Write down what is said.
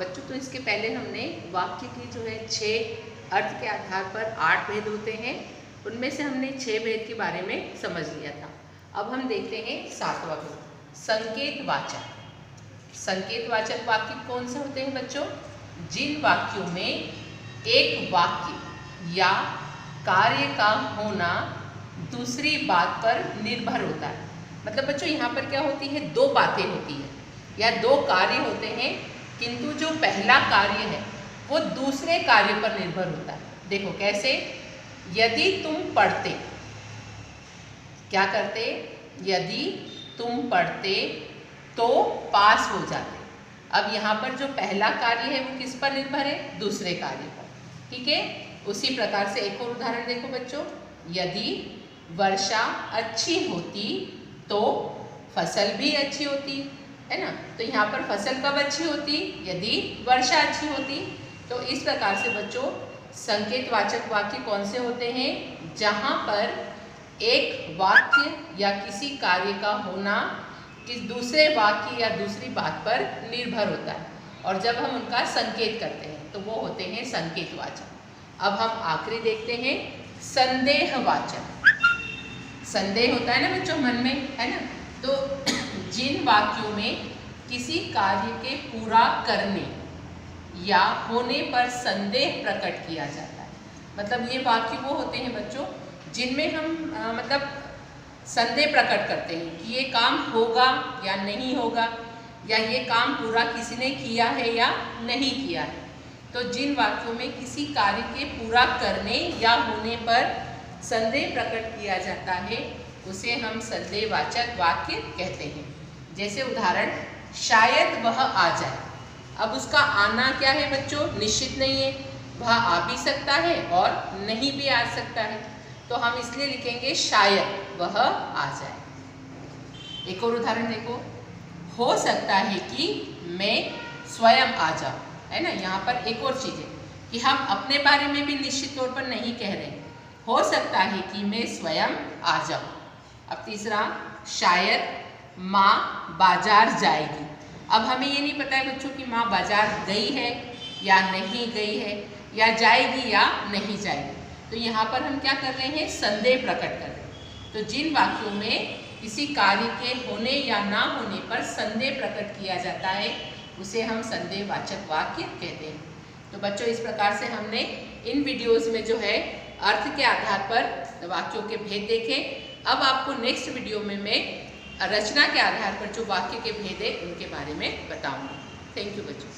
बच्चों, तो इसके पहले हमने वाक्य की जो है 6 अर्थ के आधार पर 8 भेद होते हैं, उनमें से हमने 6 भेद के बारे में समझ लिया था। अब हम देखते हैं 7वां भेद, संकेतवाचक। संकेतवाचक वाक्य कौन से होते हैं बच्चों? जिन वाक्यों में एक वाक्य या कार्य का होना दूसरी बात पर निर्भर होता है। मतलब बच्चों यहाँ पर क्या होती है, 2 बातें होती है या 2 कार्य होते हैं, किंतु जो पहला कार्य है वो दूसरे कार्य पर निर्भर होता है। देखो कैसे, यदि तुम पढ़ते, क्या करते? यदि तुम पढ़ते तो पास हो जाते। अब यहाँ पर जो पहला कार्य है वो किस पर निर्भर है? दूसरे कार्य पर। ठीक है, उसी प्रकार से एक और उदाहरण देखो बच्चों, यदि वर्षा अच्छी होती तो फसल भी अच्छी होती, है ना। तो यहाँ पर फसल कब अच्छी होती? यदि वर्षा अच्छी होती। तो इस प्रकार से बच्चों संकेतवाचक वाक्य कौन से होते हैं? जहाँ पर एक वाक्य या किसी कार्य का होना किस दूसरे वाक्य या दूसरी बात पर निर्भर होता है, और जब हम उनका संकेत करते हैं तो वो होते हैं संकेतवाचक। अब हम आखिरी देखते हैं संदेहवाचक। संदेह होता है ना बच्चों मन में, है ना। तो जिन वाक्यों में किसी कार्य के पूरा करने या होने पर संदेह प्रकट किया जाता है, मतलब ये वाक्य वो होते हैं बच्चों जिनमें हम मतलब संदेह प्रकट करते हैं कि ये काम होगा या नहीं होगा, या ये काम पूरा किसी ने किया है या नहीं किया है। तो जिन वाक्यों में किसी कार्य के पूरा करने या होने पर संदेह प्रकट किया जाता है उसे हम संदेहवाचक वाक्य कहते हैं। जैसे उदाहरण, शायद वह आ जाए। अब उसका आना क्या है बच्चों? निश्चित नहीं है, वह आ भी सकता है और नहीं भी आ सकता है, तो हम इसलिए लिखेंगे शायद वह आ जाए। एक और उदाहरण देखो, हो सकता है कि मैं स्वयं आ जाऊँ, है ना। यहाँ पर एक और चीज़ है कि हम अपने बारे में भी निश्चित तौर पर नहीं कह रहे, हो सकता है कि मैं स्वयं आ जाऊँ। अब तीसरा, शायद माँ बाजार जाएगी। अब हमें ये नहीं पता है बच्चों कि माँ बाजार गई है या नहीं गई है, या जाएगी या नहीं जाएगी। तो यहाँ पर हम क्या कर रहे हैं? संदेह प्रकट कर रहे हैं। तो जिन वाक्यों में किसी कार्य के होने या ना होने पर संदेह प्रकट किया जाता है उसे हम संदेहवाचक वाक्य कहते हैं। तो बच्चों इस प्रकार से हमने इन वीडियोस में जो है अर्थ के आधार पर वाक्यों के भेद देखे। अब आपको नेक्स्ट वीडियो में मैं रचना के आधार पर जो वाक्य के भेद है उनके बारे में बताऊंगी। थैंक यू बच्चों।